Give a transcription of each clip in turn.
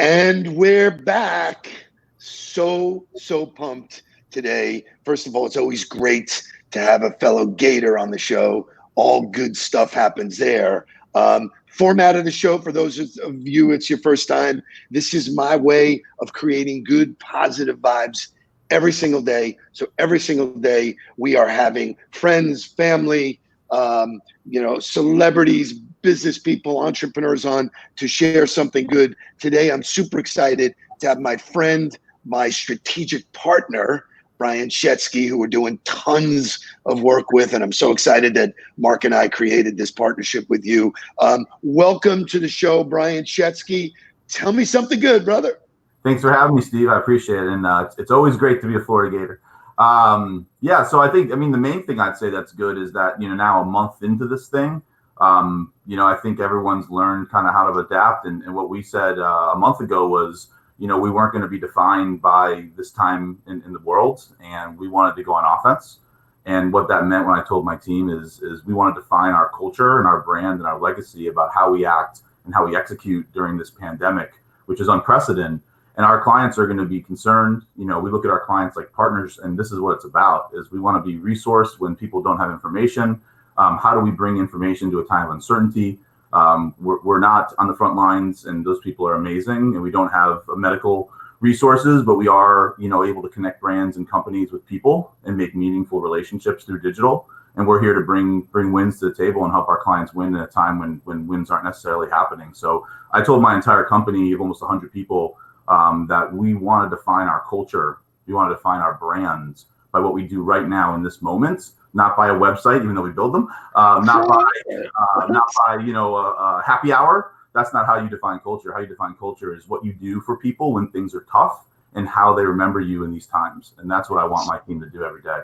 And we're back. So pumped today. First of all, it's always great to have a fellow Gator on the show. All good stuff happens there. Format of the show, for those of you, it's your first time. This is my way of creating good, positive vibes every single day. So every single day we are having friends, family, celebrities, business people, entrepreneurs on to share something good. Today, I'm super excited to have my friend, my strategic partner, Bryan Shetsky, who we're doing tons of work with. And I'm so excited that Mark and I created this partnership with you. Welcome to the show, Bryan Shetsky. Tell me something good, brother. Thanks for having me, Steve. I appreciate it. And it's always great to be a Florida Gator. So I think, the main thing I'd say that's good is that, now a month into this thing, I think everyone's learned kind of how to adapt. And what we said a month ago was, we weren't going to be defined by this time in the world, and we wanted to go on offense. And what that meant when I told my team is we wanted to define our culture and our brand and our legacy about how we act and how we execute during this pandemic, which is unprecedented. And our clients are going to be concerned. We look at our clients like partners, and this is what it's about, is we want to be resourced when people don't have information. How do we bring information to a time of uncertainty? We're not on the front lines, and those people are amazing, and we don't have medical resources, but we are, able to connect brands and companies with people and make meaningful relationships through digital. And we're here to bring wins to the table and help our clients win in a time when wins aren't necessarily happening. So I told my entire company of almost 100 people that we want to define our culture. We want to define our brands by what we do right now in this moment, not by a website, even though we build them, not by a happy hour. That's not how you define culture. How you define culture is what you do for people when things are tough and how they remember you in these times. And that's what I want my team to do every day.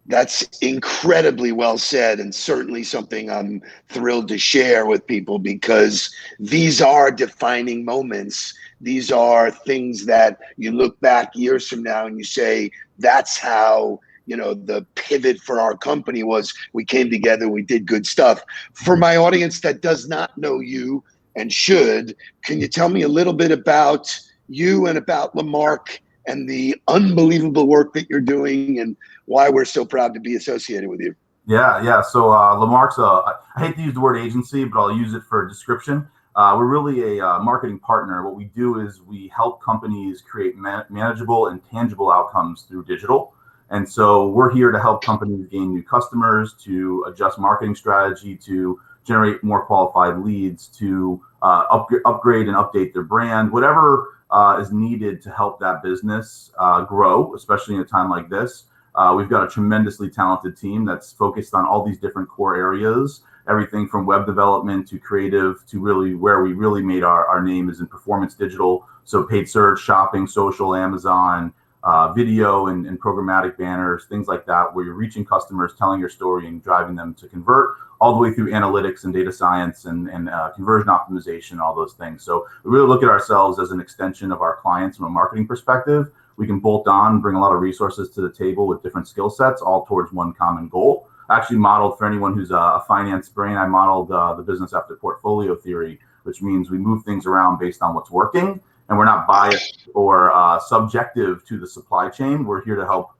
That's incredibly well said, and certainly something I'm thrilled to share with people, because these are defining moments. These are things that you look back years from now and you say, that's how, the pivot for our company was. We came together, we did good stuff. For my audience that does not know you and should, can you tell me a little bit about you and about Lamark and the unbelievable work that you're doing and why we're so proud to be associated with you? Yeah. So Lamark's I hate to use the word agency, but I'll use it for a description. We're really a marketing partner. What we do is we help companies create manageable and tangible outcomes through digital. And so we're here to help companies gain new customers, to adjust marketing strategy, to generate more qualified leads, to upgrade and update their brand, whatever is needed to help that business grow, especially in a time like this. We've got a tremendously talented team that's focused on all these different core areas, everything from web development to creative to really where we really made our name is in performance digital. So paid search, shopping, social, Amazon, video and programmatic banners, things like that, where you're reaching customers, telling your story and driving them to convert, all the way through analytics and data science and conversion optimization, all those things. So we really look at ourselves as an extension of our clients from a marketing perspective. We can bolt on, bring a lot of resources to the table with different skill sets, all towards one common goal. I actually modeled, for anyone who's a finance brain, I modeled the business after portfolio theory, which means we move things around based on what's working, and we're not biased or subjective to the supply chain. We're here to help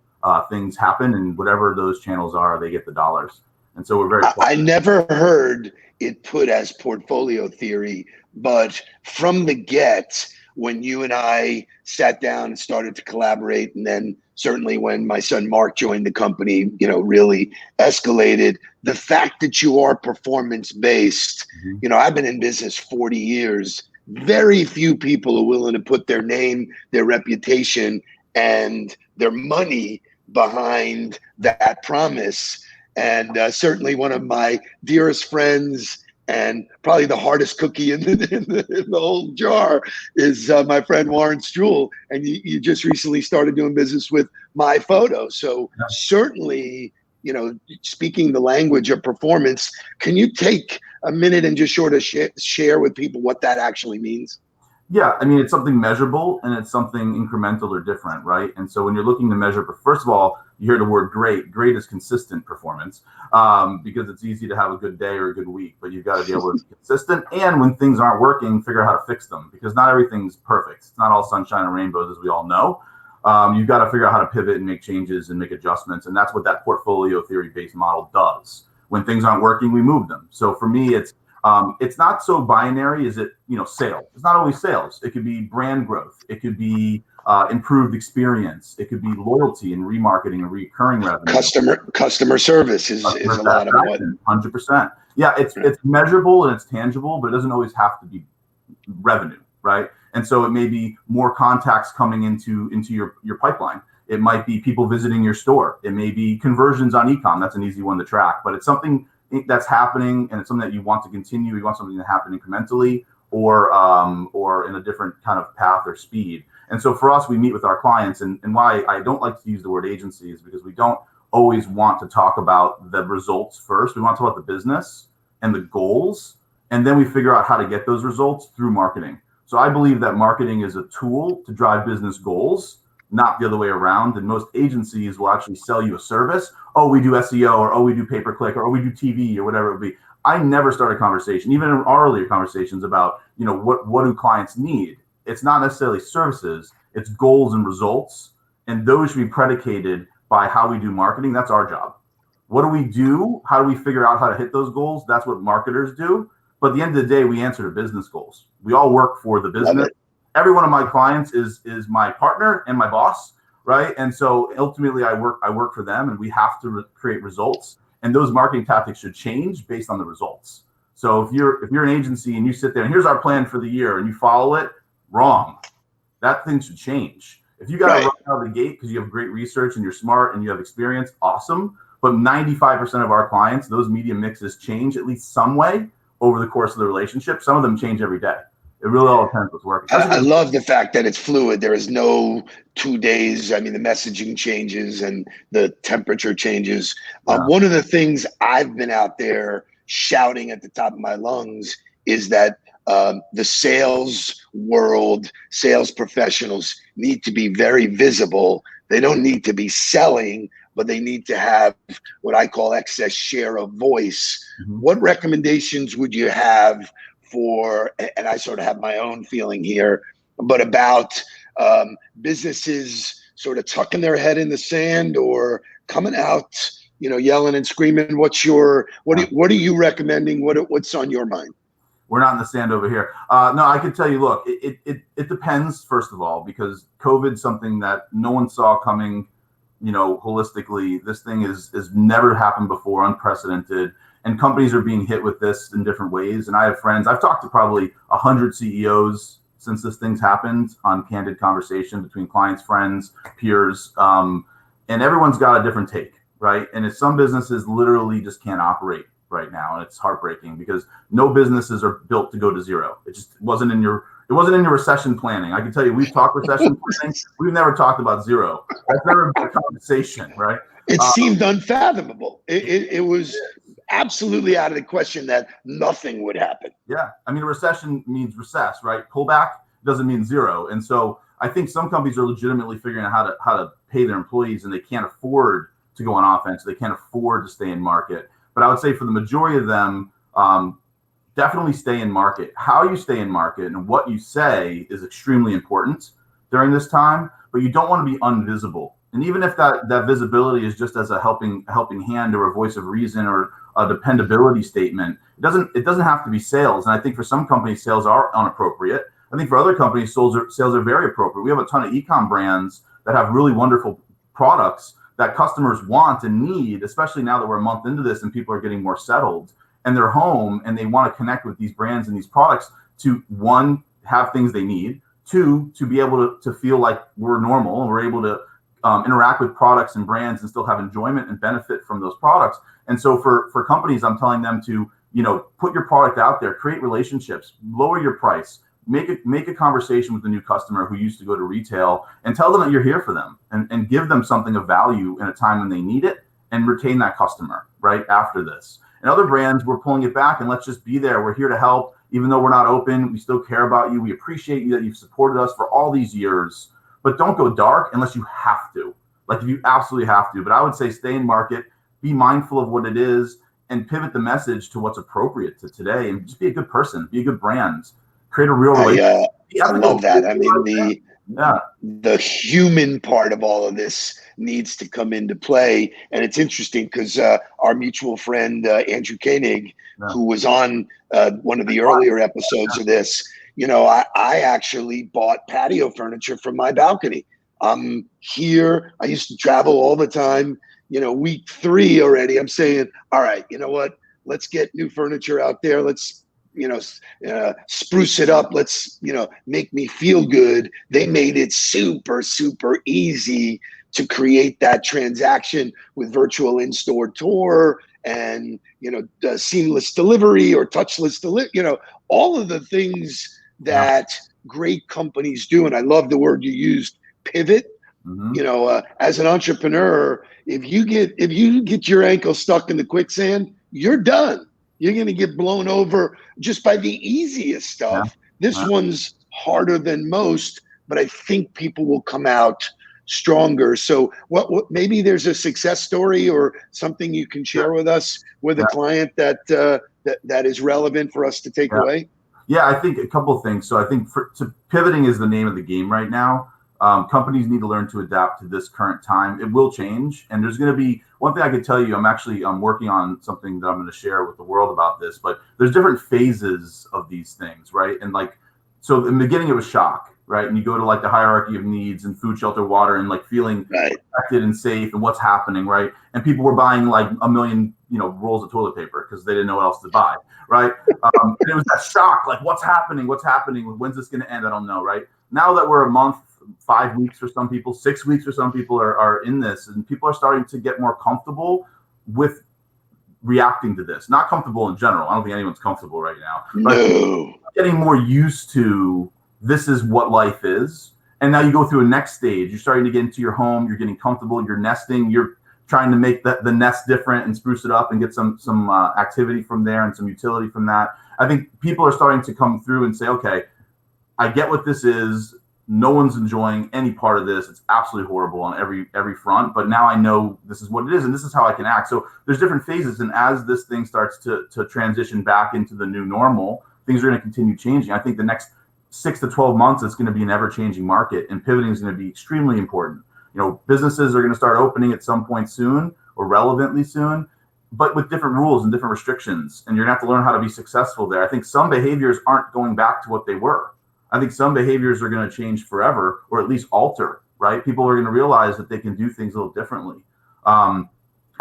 things happen, and whatever those channels are, they get the dollars. And so we're very. I never heard it put as portfolio theory, but from the get, when you and I sat down and started to collaborate, and then certainly when my son Mark joined the company, really escalated, the fact that you are performance-based. I've been in business 40 years. Very few people are willing to put their name, their reputation, and their money behind that promise. And certainly one of my dearest friends and probably the hardest cookie in the whole jar is my friend Warren Struhl. And you just recently started doing business with My Photo. So certainly, speaking the language of performance, can you take a minute and just sort of share with people what that actually means? Yeah, I mean, it's something measurable and it's something incremental or different, right? And so when you're looking to measure, first of all, you hear the word great. Great is consistent performance, because it's easy to have a good day or a good week, but you've got to be able to be consistent. And when things aren't working, figure out how to fix them, because not everything's perfect. It's not all sunshine and rainbows, as we all know. You've got to figure out how to pivot and make changes and make adjustments. And that's what that portfolio theory-based model does. When things aren't working, we move them. So for me, it's not so binary. Is it, sales? It's not always sales. It could be brand growth. It could be improved experience. It could be loyalty and remarketing and recurring revenue. Customer service is a lot of what. 100%. Yeah, it's measurable and it's tangible, but it doesn't always have to be revenue, right? And so it may be more contacts coming into your pipeline. It might be people visiting your store. It may be conversions on e-com. That's an easy one to track, but it's something that's happening, and it's something that you want to continue. You want something to happen incrementally or in a different kind of path or speed. And so for us, we meet with our clients, and why I don't like to use the word agency is because we don't always want to talk about the results first. We want to talk about the business and the goals, and then we figure out how to get those results through marketing. So I believe that marketing is a tool to drive business goals, not the other way around. And most agencies will actually sell you a service. Oh, we do SEO, or oh, we do pay-per-click, or oh, we do TV, or whatever it would be. I never start a conversation, even in our earlier conversations, about what do clients need. It's not necessarily services, it's goals and results, and those should be predicated by how we do marketing. That's our job. What do we do? How do we figure out how to hit those goals? That's what marketers do. But at the end of the day, we answer to business goals. We all work for the business. Every one of my clients is my partner and my boss, right? And so ultimately, I work for them, and we have to create results. And those marketing tactics should change based on the results. So if you're an agency and you sit there and here's our plan for the year and you follow it, wrong. That thing should change. If you got to run out of the gate because you have great research and you're smart and you have experience, awesome. But 95% of our clients, those media mixes change at least some way over the course of the relationship. Some of them change every day. It really all depends what's working. I love the fact that it's fluid. There is no 2 days. I mean, the messaging changes and the temperature changes. One of the things I've been out there shouting at the top of my lungs is that the sales world, sales professionals need to be very visible. They don't need to be selling, but they need to have what I call excess share of voice. Mm-hmm. What recommendations would you have for, and I sort of have my own feeling here, but about businesses sort of tucking their head in the sand or coming out, yelling and screaming? What are you recommending? What's on your mind? We're not in the sand over here. No, I can tell you, look, it depends, first of all, because COVID's something that no one saw coming, holistically. This thing is never happened before, unprecedented. And companies are being hit with this in different ways. And I have friends, I've talked to probably 100 CEOs since this thing's happened on candid conversation between clients, friends, peers. And everyone's got a different take, right? And if some businesses literally just can't operate right now, and it's heartbreaking because no businesses are built to go to zero. It just wasn't in your recession planning. I can tell you, we've talked recession planning. We've never talked about zero. That's never been a conversation, right? It seemed unfathomable. It was absolutely out of the question that nothing would happen. Yeah. I mean, a recession means recess, right? Pullback doesn't mean zero. And so I think some companies are legitimately figuring out how to pay their employees, and they can't afford to go on offense. They can't afford to stay in market. But I would say for the majority of them, definitely stay in market. How you stay in market and what you say is extremely important during this time, but you don't want to be invisible. And even if that visibility is just as a helping hand or a voice of reason or a dependability statement, it doesn't have to be sales. And I think for some companies, sales are inappropriate. I think for other companies, sales are very appropriate. We have a ton of e-com brands that have really wonderful products that customers want and need, especially now that we're a month into this and people are getting more settled and they're home and they want to connect with these brands and these products to, one, have things they need, two, to be able to feel like we're normal and we're able to interact with products and brands and still have enjoyment and benefit from those products. And so for companies, I'm telling them to, put your product out there, create relationships, lower your price, make a conversation with the new customer who used to go to retail and tell them that you're here for them and give them something of value in a time when they need it and retain that customer right after this. And other brands, we're pulling it back and let's just be there. We're here to help. Even though we're not open, we still care about you. We appreciate you that you've supported us for all these years, but don't go dark unless you have to. Like if you absolutely have to. But I would say stay in market, be mindful of what it is, and pivot the message to what's appropriate to today, and just be a good person, be a good brand, create a real relationship. I love that. I mean, Yeah. the human part of all of this needs to come into play. And it's interesting because our mutual friend, Andrew Koenig, who was on one of the earlier episodes of this, I actually bought patio furniture for my balcony. I'm here. I used to travel all the time. Week 3 already, I'm saying, all right, you know what? Let's get new furniture out there. Let's, spruce it up. Let's, make me feel good. They made it super, super easy to create that transaction with virtual in-store tour and, seamless delivery or touchless delivery, all of the things that great companies do. And I love the word you used, pivot. As an entrepreneur, if you get your ankle stuck in the quicksand, you're done. You're going to get blown over just by the easiest stuff. This one's harder than most, but I think people will come out stronger. So what maybe there's a success story or something you can share with us with a client that is relevant for us to take away? Yeah, I think a couple of things. So I think pivoting is the name of the game right now. Companies need to learn to adapt to this current time. It will change. And there's going to be one thing I can tell you, I'm working on something that I'm going to share with the world about this, but there's different phases of these things, right? And so in the beginning it was shock, right? And you go to the hierarchy of needs and food, shelter, water, and feeling protected and safe and what's happening, right? And people were buying 1 million, rolls of toilet paper because they didn't know what else to buy, right? And it was that shock, what's happening? When's this going to end? I don't know, right? Now that we're a month, 5 weeks for some people, 6 weeks for some people are in this, and people are starting to get more comfortable with reacting to this. Not comfortable in general. I don't think anyone's comfortable right now. No. But getting more used to this is what life is. And now you go through a next stage. You're starting to get into your home. You're getting comfortable. You're nesting. You're trying to make the nest different and spruce it up and get some activity from there and some utility from that. I think people are starting to come through and say, okay, I get what this is. No one's enjoying any part of this. It's absolutely horrible on every front. But now I know this is what it is, and this is how I can act. So there's different phases, and as this thing starts to transition back into the new normal, things are going to continue changing. I think the next 6 to 12 months, it's going to be an ever-changing market, and pivoting is going to be extremely important. Businesses are going to start opening at some point soon, or relevantly soon, but with different rules and different restrictions, and you're going to have to learn how to be successful there. I think some behaviors aren't going back to what they were. I think some behaviors are going to change forever, or at least alter, right? People are going to realize that they can do things a little differently. I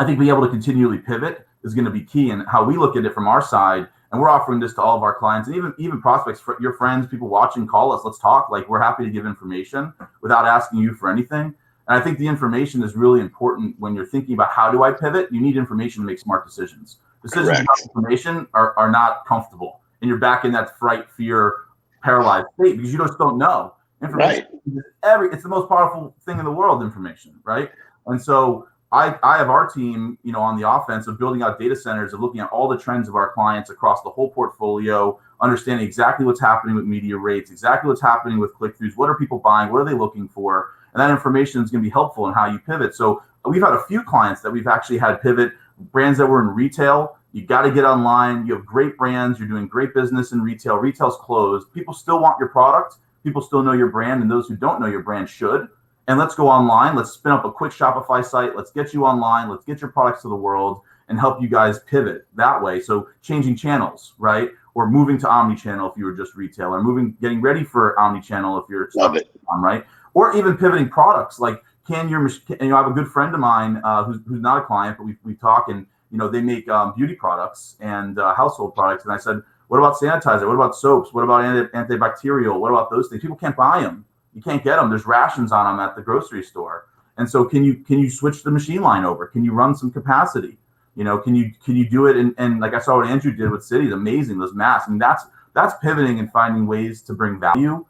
think being able to continually pivot is going to be key. And how we look at it from our side, and we're offering this to all of our clients and even prospects, for your friends, people watching, call us, let's talk. We're happy to give information without asking you for anything. And I think the information is really important when you're thinking about how do I pivot? You need information to make smart decisions. Decisions without information are not comfortable. And you're back in that fright, fear, paralyzed state because you just don't know. Information it's the most powerful thing in the world, information, right? And so I have our team, on the offense of building out data centers, of looking at all the trends of our clients across the whole portfolio, understanding exactly what's happening with media rates, exactly what's happening with click-throughs, what are people buying, what are they looking for, and that information is going to be helpful in how you pivot. So we've had a few clients that we've actually had pivot, brands that were in retail. You got to get online. You have great brands. You're doing great business in retail. Retail's closed. People still want your product. People still know your brand, and those who don't know your brand should. And let's go online. Let's spin up a quick Shopify site. Let's get you online. Let's get your products to the world and help you guys pivot that way. So changing channels, right? Or moving to omni-channel if you were just retail, or getting ready for omni-channel if you're on, right? Or even pivoting products. I have a good friend of mine who's not a client, but we talk, and they make beauty products and household products. And I said, what about sanitizer? What about soaps? What about antibacterial? What about those things? People can't buy them. You can't get them. There's rations on them at the grocery store. And so can you switch the machine line over? Can you run some capacity? Can you do it? And like I saw what Andrew did with Cities, amazing, those masks. I mean, that's pivoting and finding ways to bring value.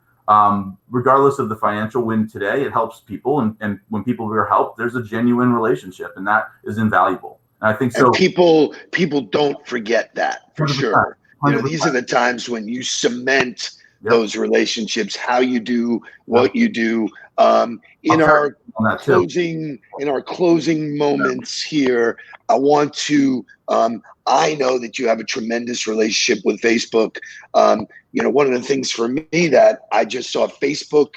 Regardless of the financial win today, it helps people. And when people are helped, there's a genuine relationship, and that is invaluable. And I think And so. people don't forget that for 100%, sure. You know, 100%. these are the times when you cement Yep. those relationships, how you do what Yep. you do. In I'll tell our you on that too. closing moments here, I want to. I know that you have a tremendous relationship with Facebook. You know, one of the things for me that I just saw, Facebook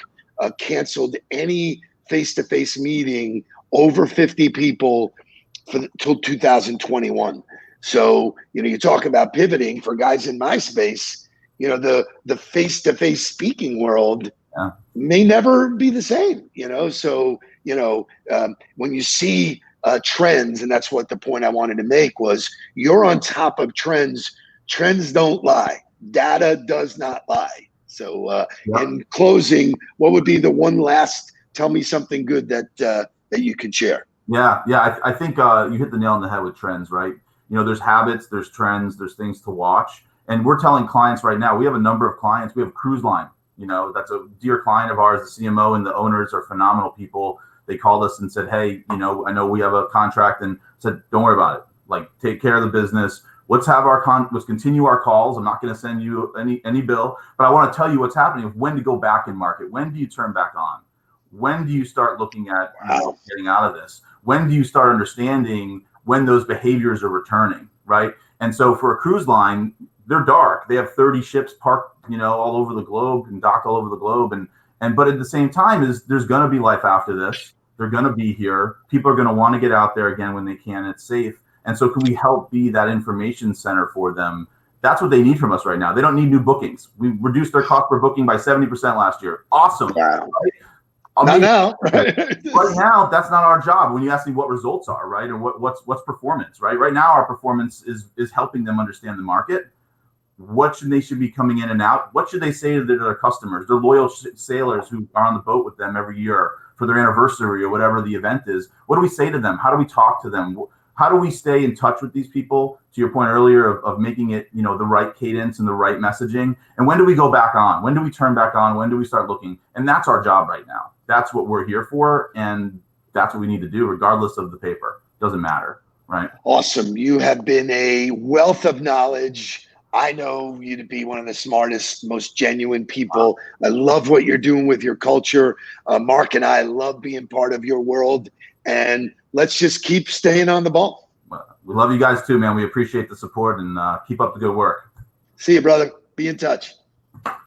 canceled any face-to-face meeting over 50 people till 2021. So, you know, you talk about pivoting for guys in my space, you know, the face-to-face speaking world Yeah. may never be the same, you know? So, you know, when you see trends, and that's what the point I wanted to make was, you're on top of trends. Trends don't lie. Data does not lie. So, Yep. in closing, what would be the one last, tell me something good that you could share? Yeah. I think you hit the nail on the head with trends, right? You know, there's habits, there's trends, there's things to watch. And we're telling clients right now, we have a number of clients. We have a cruise line, you know, that's a dear client of ours. The CMO and the owners are phenomenal people. They called us and said, hey, you know, I know we have a contract, and said, don't worry about it. Like, take care of the business. Let's have let's continue our calls. I'm not going to send you any bill, but I want to tell you what's happening, when to go back in market. When do you turn back on? When do you start looking at, you know, getting out of this? When do you start understanding when those behaviors are returning, right? And so for a cruise line, they're dark. They have 30 ships parked, you know, all over the globe and docked all over the globe. But at the same time, there's going to be life after this. They're going to be here. People are going to want to get out there again when they can. It's safe. And so can we help be that information center for them? That's what they need from us right now. They don't need new bookings. We reduced their cost per booking by 70% last year. Awesome. Wow. Right? Not now. Right now, that's not our job. When you ask me what results are, right, or what's performance, right? Right now, our performance is helping them understand the market. What they should be coming in and out. What should they say to their customers, their loyal sailors who are on the boat with them every year for their anniversary or whatever the event is? What do we say to them? How do we talk to them? How do we stay in touch with these people? To your point earlier of making it, you know, the right cadence and the right messaging. And when do we go back on? When do we turn back on? When do we start looking? And that's our job right now. That's what we're here for, and that's what we need to do, regardless of the paper. Doesn't matter, right? Awesome. You have been a wealth of knowledge. I know you to be one of the smartest, most genuine people. I love what you're doing with your culture. Mark and I love being part of your world. And let's just keep staying on the ball. We love you guys too, man. We appreciate the support, and keep up the good work. See you, brother. Be in touch.